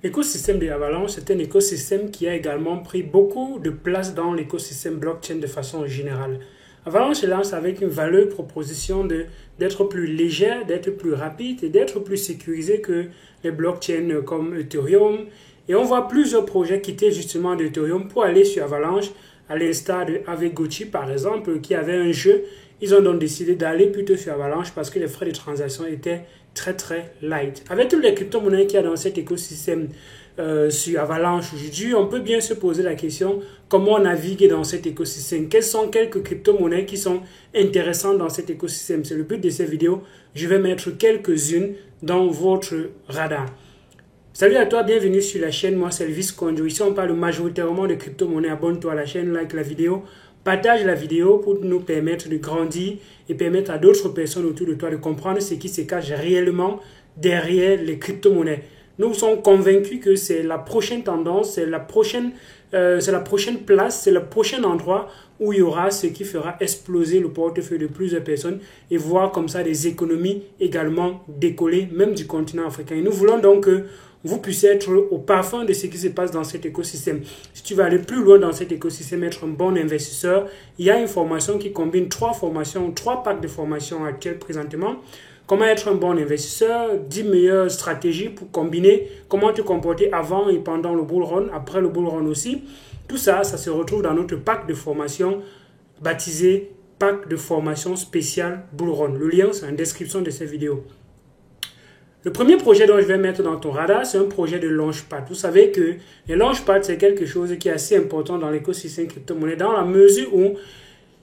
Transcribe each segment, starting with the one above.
L'écosystème de Avalanche, c'est un écosystème qui a également pris beaucoup de place dans l'écosystème blockchain de façon générale. Avalanche lance avec une valeur proposition d'être plus légère, d'être plus rapide et d'être plus sécurisé que les blockchains comme Ethereum. Et on voit plusieurs projets quitter justement d'Ethereum pour aller sur Avalanche, à l'instar de Aveguchi par exemple, qui avait un jeu. Ils ont donc décidé d'aller plutôt sur Avalanche parce que les frais de transaction étaient très light. Avec toutes les crypto-monnaies qu'il y a dans cet écosystème sur Avalanche aujourd'hui, on peut bien se poser la question comment naviguer dans cet écosystème. Quelles sont quelques crypto-monnaies qui sont intéressantes dans cet écosystème? C'est le but de cette vidéo. Je vais mettre quelques-unes dans votre radar. Salut à toi, bienvenue sur la chaîne. Moi, c'est Elvis Konjo. Ici, on parle majoritairement de crypto-monnaies. Abonne-toi à la chaîne, like la vidéo. Partage la vidéo pour nous permettre de grandir et permettre à d'autres personnes autour de toi de comprendre ce qui se cache réellement derrière les crypto-monnaies. Nous sommes convaincus que c'est la prochaine tendance, c'est la prochaine place, c'est le prochain endroit où il y aura ce qui fera exploser le portefeuille de plusieurs personnes et voir comme ça des économies également décoller, même du continent africain. Et nous voulons donc que vous puissiez être au parfum de ce qui se passe dans cet écosystème. Si tu veux aller plus loin dans cet écosystème, être un bon investisseur, il y a une formation qui combine trois packs de formation actuels présentement. Comment être un bon investisseur, 10 meilleures stratégies pour combiner, comment te comporter avant et pendant le bull run, après le bull run aussi. Tout ça, ça se retrouve dans notre pack de formation baptisé pack de formation spécial bull run. Le lien, c'est en description de cette vidéo. Le premier projet dont je vais mettre dans ton radar, c'est un projet de Launchpad. Vous savez que le Launchpad, c'est quelque chose qui est assez important dans l'écosystème crypto-monnaie, dans la mesure où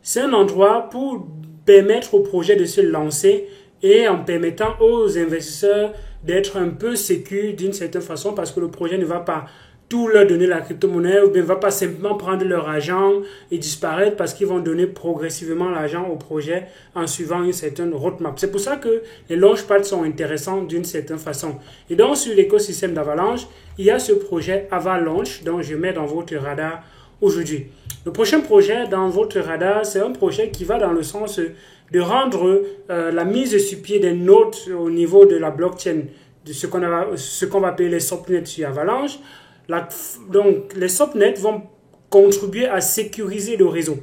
c'est un endroit pour permettre au projet de se lancer et en permettant aux investisseurs d'être un peu sécures d'une certaine façon parce que le projet ne va pas tout leur donner la crypto-monnaie ou bien ne va pas simplement prendre leur argent et disparaître parce qu'ils vont donner progressivement l'argent au projet en suivant une certaine roadmap. C'est pour ça que les launchpads sont intéressants d'une certaine façon. Et donc sur l'écosystème d'Avalanche, il y a ce projet Avalanche dont je mets dans votre radar aujourd'hui. Le prochain projet dans votre radar, c'est un projet qui va dans le sens de rendre la mise sur pied des nodes au niveau de la blockchain, de ce qu'on va appeler les subnets sur Avalanche. Donc, les subnets vont contribuer à sécuriser le réseau.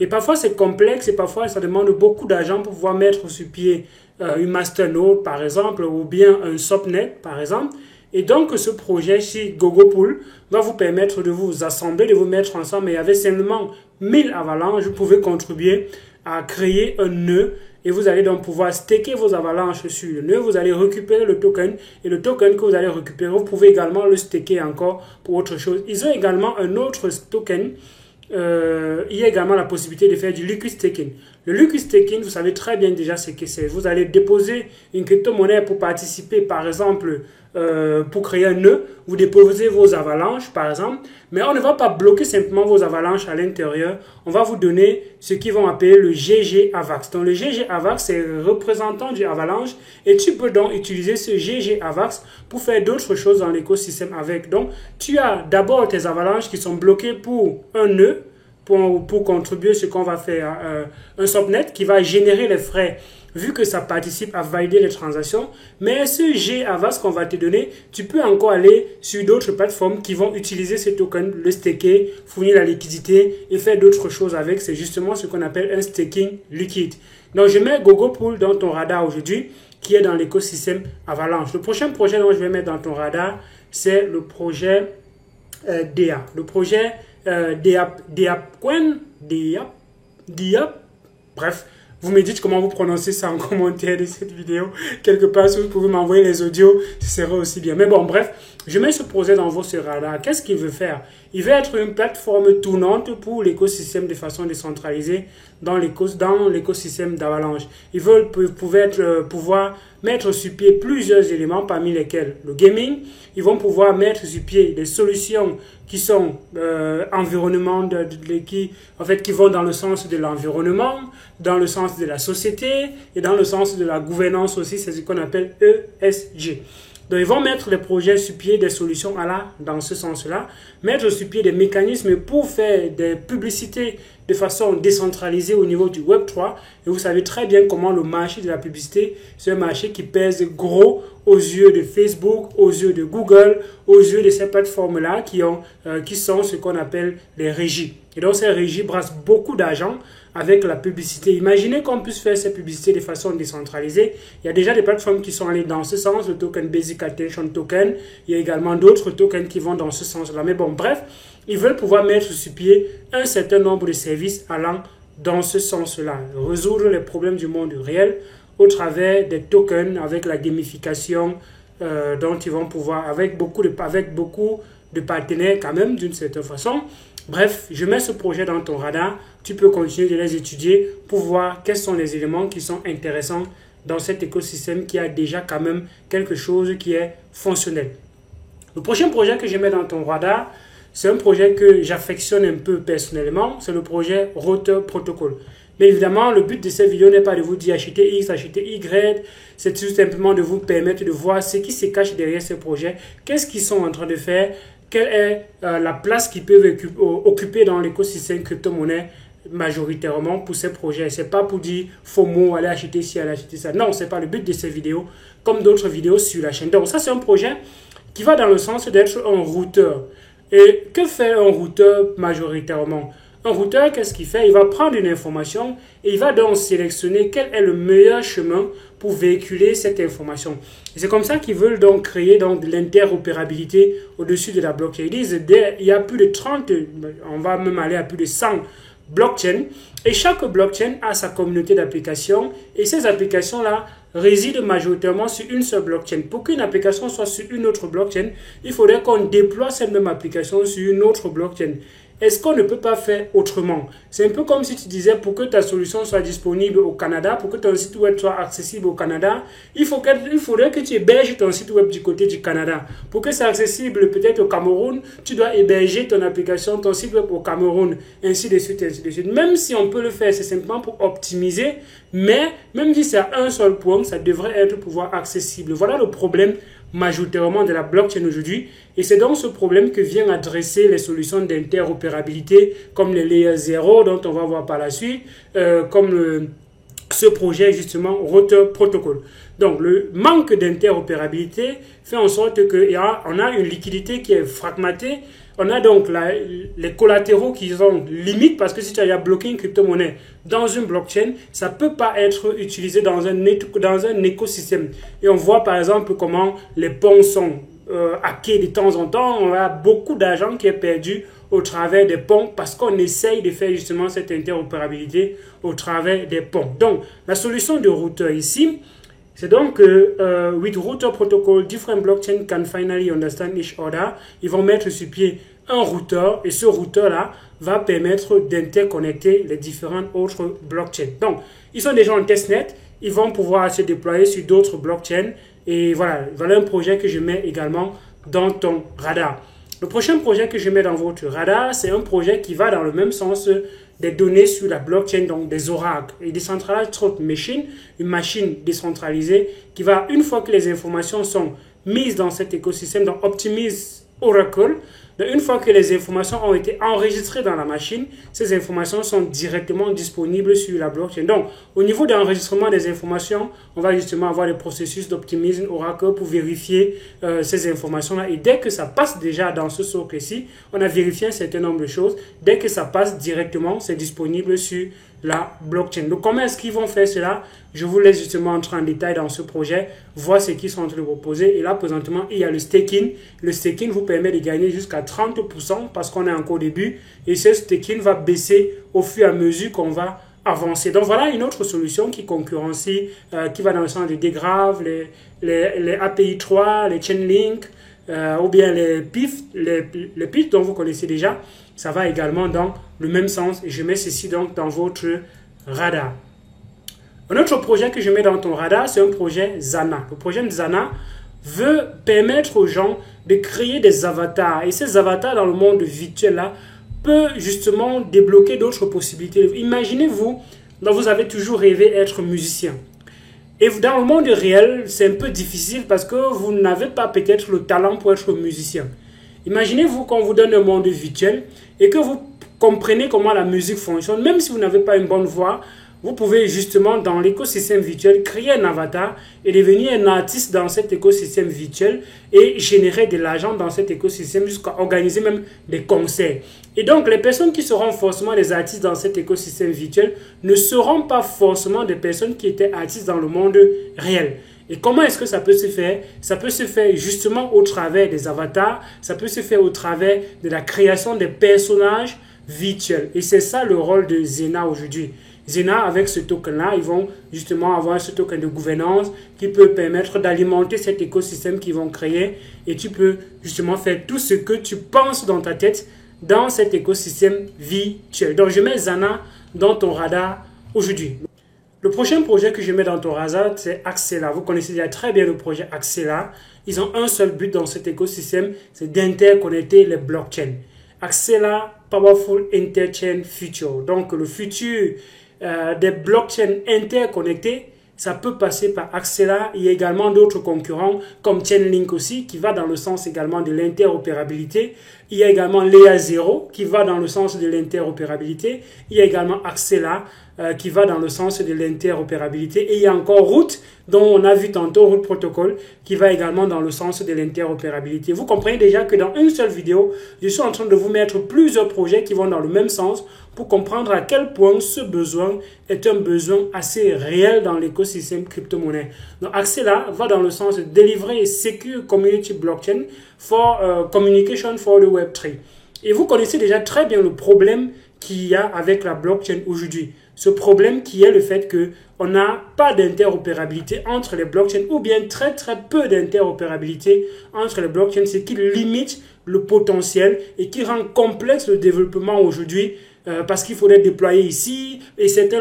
Et parfois, c'est complexe et parfois, ça demande beaucoup d'argent pour pouvoir mettre sur pied une masternode, par exemple, ou bien un subnet, par exemple. Et donc, ce projet chez GoGoPool va vous permettre de vous assembler, de vous mettre ensemble. Et avec seulement 1000 avalanches, vous pouvez contribuer à créer un nœud. Et vous allez donc pouvoir staker vos avalanches sur le nœud. Vous allez récupérer le token. Et le token que vous allez récupérer, vous pouvez également le staker encore pour autre chose. Ils ont également un autre token. Il y a également la possibilité de faire du liquid staking. Le liquid staking, vous savez très bien déjà ce que c'est. Vous allez déposer une crypto-monnaie pour participer, par exemple, pour créer un nœud. Vous déposez vos avalanches, par exemple. Mais on ne va pas bloquer simplement vos avalanches à l'intérieur. On va vous donner ce qu'ils vont appeler le GG AVAX. Donc, le GG AVAX, c'est le représentant du avalanche. Et tu peux donc utiliser ce GG AVAX pour faire d'autres choses dans l'écosystème avec. Donc, tu as d'abord tes avalanches qui sont bloquées pour un nœud. Pour contribuer ce qu'on va faire, un subnet qui va générer les frais vu que ça participe à valider les transactions. Mais ce GAVAX qu'on va te donner, tu peux encore aller sur d'autres plateformes qui vont utiliser ce token, le staker, fournir la liquidité et faire d'autres choses avec. C'est justement ce qu'on appelle un staking liquide. Donc je mets GoGoPool dans ton radar aujourd'hui qui est dans l'écosystème Avalanche. Le prochain projet dont je vais mettre dans ton radar, c'est le projet DEA. Le projet DEAP, bref, vous me dites comment vous prononcez ça en commentaire de cette vidéo. Quelque part, si vous pouvez m'envoyer les audios, ce serait aussi bien. Mais bon, bref, je mets ce projet dans votre radar. Qu'est-ce qu'il veut faire? Il veut être une plateforme tournante pour l'écosystème de façon décentralisée dans l'écosystème d'Avalanche. Ils veulent pouvoir mettre sur pied plusieurs éléments, parmi lesquels le gaming. Ils vont pouvoir mettre sur pied des solutions qui sont environnement, qui vont dans le sens de l'environnement, dans le sens de la société et dans le sens de la gouvernance aussi, c'est ce qu'on appelle ESG. Donc, ils vont mettre des projets sur pied, des solutions dans ce sens-là, mettre sur pied des mécanismes pour faire des publicités de façon décentralisée au niveau du Web3. Et vous savez très bien comment le marché de la publicité, c'est un marché qui pèse gros aux yeux de Facebook, aux yeux de Google, aux yeux de ces plateformes-là qui sont ce qu'on appelle les régies. Et donc, ces régies brassent beaucoup d'argent avec la publicité. Imaginez qu'on puisse faire ces publicités de façon décentralisée. Il y a déjà des plateformes qui sont allées dans ce sens, le token Basic Attention Token. Il y a également d'autres tokens qui vont dans ce sens-là. Mais bon, bref, ils veulent pouvoir mettre sur pied un certain nombre de services allant dans ce sens-là. Résoudre les problèmes du monde réel au travers des tokens, avec la gamification dont ils vont pouvoir, avec beaucoup de partenaires quand même, d'une certaine façon. Bref, je mets ce projet dans ton radar. Tu peux continuer de les étudier pour voir quels sont les éléments qui sont intéressants dans cet écosystème qui a déjà quand même quelque chose qui est fonctionnel. Le prochain projet que je mets dans ton radar, c'est un projet que j'affectionne un peu personnellement. C'est le projet Router Protocol. Mais évidemment, le but de cette vidéo n'est pas de vous dire acheter X, acheter Y. C'est tout simplement de vous permettre de voir ce qui se cache derrière ces projets. Qu'est-ce qu'ils sont en train de faire? Quelle est la place qu'ils peuvent occuper dans l'écosystème crypto-monnaie majoritairement pour ces projets. Ce n'est pas pour dire FOMO, aller acheter ci, aller acheter ça. Non, ce n'est pas le but de ces vidéos, comme d'autres vidéos sur la chaîne. Donc ça, c'est un projet qui va dans le sens d'être un routeur. Et que fait un routeur majoritairement? Un routeur, qu'est-ce qu'il fait? Il va prendre une information et il va donc sélectionner quel est le meilleur chemin pour véhiculer cette information. Et c'est comme ça qu'ils veulent donc créer donc, de l'interopérabilité au-dessus de la blockchain. Ils disent il y a plus de 30, on va même aller à plus de 100 blockchains. Et chaque blockchain a sa communauté d'applications. Et ces applications-là résident majoritairement sur une seule blockchain. Pour qu'une application soit sur une autre blockchain, il faudrait qu'on déploie cette même application sur une autre blockchain. Est-ce qu'on ne peut pas faire autrement? C'est un peu comme si tu disais, pour que ta solution soit disponible au Canada, pour que ton site web soit accessible au Canada, il faudrait que tu héberges ton site web du côté du Canada. Pour que c'est accessible peut-être au Cameroun, tu dois héberger ton application, ton site web au Cameroun, ainsi de suite, ainsi de suite. Même si on peut le faire, c'est simplement pour optimiser, mais même si c'est à un seul point, ça devrait être pouvoir accessible. Voilà le problème majoritairement de la blockchain aujourd'hui. Et c'est donc ce problème que vient adresser les solutions d'interopérabilité comme les Layer 0 dont on va voir par la suite, comme ce projet justement Router Protocol. Donc le manque d'interopérabilité fait en sorte qu'on a une liquidité qui est fragmentée. On a donc les collatéraux qui sont limites parce que si tu as bloqué une crypto-monnaie dans une blockchain, ça ne peut pas être utilisé dans un écosystème. Et on voit par exemple comment les ponts sont hackés de temps en temps. On a beaucoup d'argent qui est perdu au travers des ponts parce qu'on essaye de faire justement cette interopérabilité au travers des ponts. Donc la solution de routeur ici, c'est donc with Router Protocol, different blockchains can finally understand each other. Ils vont mettre sur pied un routeur et ce routeur-là va permettre d'interconnecter les différentes autres blockchains. Donc, ils sont déjà en testnet, ils vont pouvoir se déployer sur d'autres blockchains et voilà un projet que je mets également dans ton radar. Le prochain projet que je mets dans votre radar, c'est un projet qui va dans le même sens des données sur la blockchain, donc des oracles. Et Decentralized Truth Machine, une machine décentralisée qui va, une fois que les informations sont mises dans cet écosystème, donc Optimism Oracle, une fois que les informations ont été enregistrées dans la machine, ces informations sont directement disponibles sur la blockchain. Donc, au niveau de l'enregistrement des informations, on va justement avoir les processus d'Optimism Oracle pour vérifier ces informations-là. Et dès que ça passe déjà dans ce socle-ci, on a vérifié un certain nombre de choses. Dès que ça passe directement, c'est disponible sur la blockchain. Donc, comment est-ce qu'ils vont faire cela? Je vous laisse justement entrer en détail dans ce projet, voir ce qu'ils sont en train de proposer. Et là, présentement, il y a le staking. Le staking vous permet de gagner jusqu'à 30% parce qu'on est encore au début. Et ce staking va baisser au fur et à mesure qu'on va avancer. Donc, voilà une autre solution qui concurrencie, qui va dans le sens des Degrave, les API 3, les Chainlink, ou bien les PIF, les PIF dont vous connaissez déjà. Ça va également dans le même sens et je mets ceci donc dans votre radar. Un autre projet que je mets dans ton radar, c'est un projet Zana. Le projet de Zana veut permettre aux gens de créer des avatars. Et ces avatars dans le monde virtuel là peuvent justement débloquer d'autres possibilités. Imaginez-vous, vous avez toujours rêvé être musicien. Et dans le monde réel, c'est un peu difficile parce que vous n'avez pas peut-être le talent pour être musicien. Imaginez-vous qu'on vous donne un monde virtuel et que vous comprenez comment la musique fonctionne, même si vous n'avez pas une bonne voix, vous pouvez justement dans l'écosystème virtuel créer un avatar et devenir un artiste dans cet écosystème virtuel et générer de l'argent dans cet écosystème jusqu'à organiser même des concerts. Et donc les personnes qui seront forcément des artistes dans cet écosystème virtuel ne seront pas forcément des personnes qui étaient artistes dans le monde réel. Et comment est-ce que ça peut se faire? Ça peut se faire justement au travers des avatars, ça peut se faire au travers de la création des personnages virtuels. Et c'est ça le rôle de Zena aujourd'hui. Zena, avec ce token-là, ils vont justement avoir ce token de gouvernance qui peut permettre d'alimenter cet écosystème qu'ils vont créer. Et tu peux justement faire tout ce que tu penses dans ta tête dans cet écosystème virtuel. Donc, je mets Zena dans ton radar aujourd'hui. Le prochain projet que je mets dans ton radar, c'est Axela. Vous connaissez déjà très bien le projet Axela. Ils ont un seul but dans cet écosystème, c'est d'interconnecter les blockchains. Axela Powerful Interchain Future. Donc, le futur des blockchains interconnectés, ça peut passer par Axela. Il y a également d'autres concurrents comme Chainlink aussi qui va dans le sens également de l'interopérabilité. Il y a également Layer0 qui va dans le sens de l'interopérabilité. Il y a également Axela qui va dans le sens de l'interopérabilité. Et il y a encore Root, dont on a vu tantôt Root Protocol, qui va également dans le sens de l'interopérabilité. Vous comprenez déjà que dans une seule vidéo, je suis en train de vous mettre plusieurs projets qui vont dans le même sens pour comprendre à quel point ce besoin est un besoin assez réel dans l'écosystème crypto-monnaie. Donc, Axela va dans le sens de délivrer Secure Community Blockchain for Communication for the Web3. Et vous connaissez déjà très bien le problème qu'il y a avec la blockchain aujourd'hui. Ce problème qui est le fait qu'on n'a pas d'interopérabilité entre les blockchains ou bien très peu d'interopérabilité entre les blockchains, ce qui limite le potentiel et qui rend complexe le développement aujourd'hui parce qu'il faudrait déployer ici et certains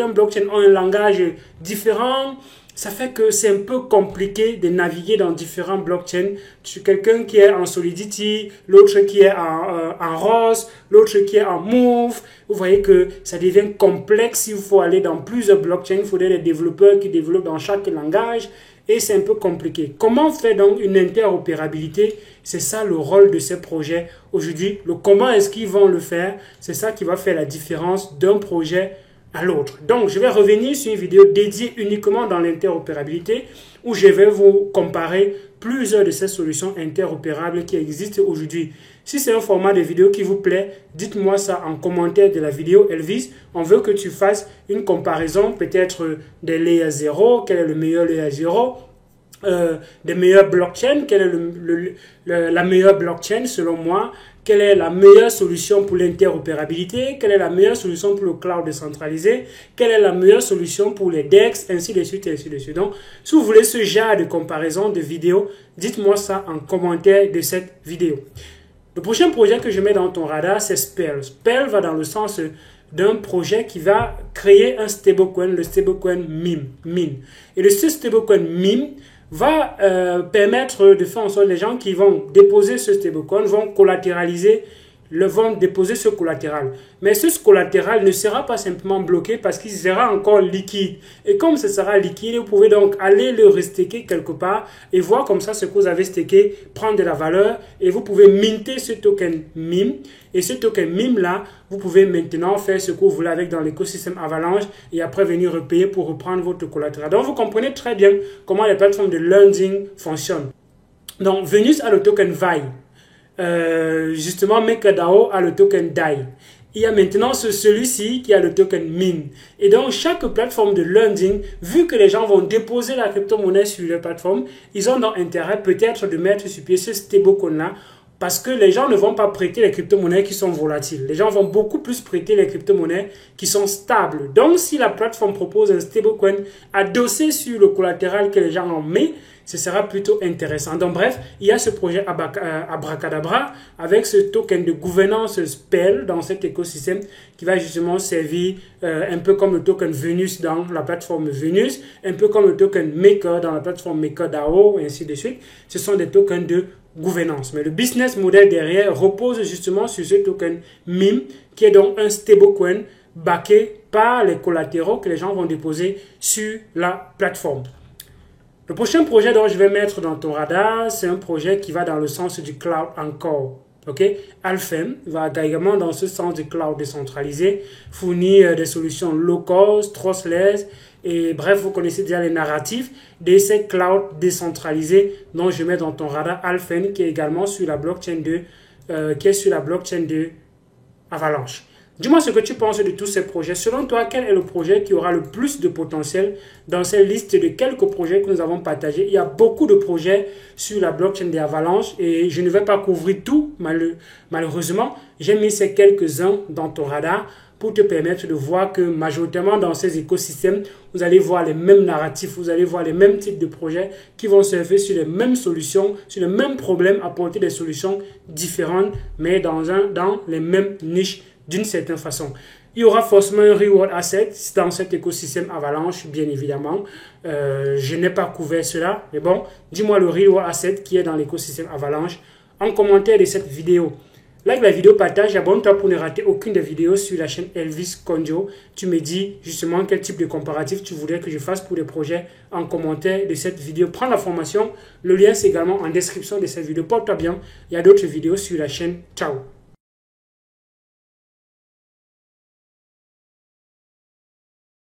blockchains ont un langage différent. Ça fait que c'est un peu compliqué de naviguer dans différents blockchains. Tu quelqu'un qui est en Solidity, l'autre qui est en Rose, l'autre qui est en Move. Vous voyez que ça devient complexe. Il faut aller dans plusieurs blockchains. Il faudrait des développeurs qui développent dans chaque langage. Et c'est un peu compliqué. Comment faire donc une interopérabilité? C'est ça le rôle de ces projets aujourd'hui. Comment est-ce qu'ils vont le faire? C'est ça qui va faire la différence d'un projet à l'autre. Donc, je vais revenir sur une vidéo dédiée uniquement dans l'interopérabilité où je vais vous comparer plusieurs de ces solutions interopérables qui existent aujourd'hui. Si c'est un format de vidéo qui vous plaît, dites-moi ça en commentaire de la vidéo. Elvis, on veut que tu fasses une comparaison peut-être des Layer0, quel est le meilleur Layer0, des meilleures blockchains, quelle est la meilleure blockchain selon moi, quelle est la meilleure solution pour l'interopérabilité, quelle est la meilleure solution pour le cloud décentralisé, quelle est la meilleure solution pour les DEX, ainsi de suite, ainsi de suite. Donc, si vous voulez ce genre de comparaison de vidéos, dites-moi ça en commentaire de cette vidéo. Le prochain projet que je mets dans ton radar, c'est Spell. Spell va dans le sens d'un projet qui va créer un stablecoin, le stablecoin MIM. Et ce stablecoin MIM va permettre de faire en sorte que les gens qui vont déposer ce stablecoin vont collatéraliser, vont déposer ce collatéral. Mais ce collatéral ne sera pas simplement bloqué parce qu'il sera encore liquide. Et comme ce sera liquide, vous pouvez donc aller le restaker quelque part et voir comme ça ce que vous avez staké prendre de la valeur et vous pouvez minter ce token MIM. Et ce token MIM là, vous pouvez maintenant faire ce que vous voulez avec dans l'écosystème Avalanche et après venir repayer pour reprendre votre collatéral. Donc vous comprenez très bien comment les plateformes de lending fonctionnent. Donc Venus a le token VAI. Justement MakerDAO a le token DAI. Il y a maintenant celui-ci qui a le token MIN. Et donc chaque plateforme de lending, vu que les gens vont déposer la crypto-monnaie sur leur plateforme, ils ont donc intérêt peut-être de mettre sur pied ce stablecoin là parce que les gens ne vont pas prêter les crypto-monnaies qui sont volatiles. Les gens vont beaucoup plus prêter les crypto-monnaies qui sont stables. Donc si la plateforme propose un stablecoin adossé sur le collatéral que les gens en mettent, ce sera plutôt intéressant. Donc bref, il y a ce projet Abracadabra avec ce token de gouvernance Spell dans cet écosystème qui va justement servir un peu comme le token Venus dans la plateforme Venus, un peu comme le token Maker dans la plateforme MakerDAO et ainsi de suite. Ce sont des tokens de gouvernance. Mais le business model derrière repose justement sur ce token MIM qui est donc un stablecoin backés par les collatéraux que les gens vont déposer sur la plateforme. Le prochain projet dont je vais mettre dans ton radar, c'est un projet qui va dans le sens du cloud encore. Ok, Alphen va également dans ce sens du cloud décentralisé, fournir des solutions low cost, trustless, et bref, vous connaissez déjà les narratifs de ces clouds décentralisés dont je mets dans ton radar Alphen, qui est également sur la blockchain de Avalanche. Dis-moi ce que tu penses de tous ces projets. Selon toi, quel est le projet qui aura le plus de potentiel dans cette liste de quelques projets que nous avons partagés? Il y a beaucoup de projets sur la blockchain d'Avalanche et je ne vais pas couvrir tout, malheureusement. J'ai mis ces quelques-uns dans ton radar pour te permettre de voir que majoritairement dans ces écosystèmes, vous allez voir les mêmes narratifs, vous allez voir les mêmes types de projets qui vont surfer sur les mêmes solutions, sur les mêmes problèmes, apporter des solutions différentes, mais dans les mêmes niches d'une certaine façon. Il y aura forcément un reward asset dans cet écosystème Avalanche, bien évidemment. Je n'ai pas couvert cela, mais bon, dis-moi le reward asset qui est dans l'écosystème Avalanche en commentaire de cette vidéo. Like la vidéo, partage, abonne-toi pour ne rater aucune des vidéos sur la chaîne Elvis Konjo. Tu me dis justement quel type de comparatif tu voudrais que je fasse pour les projets en commentaire de cette vidéo. Prends la formation, le lien c'est également en description de cette vidéo. Porte-toi bien, il y a d'autres vidéos sur la chaîne. Ciao.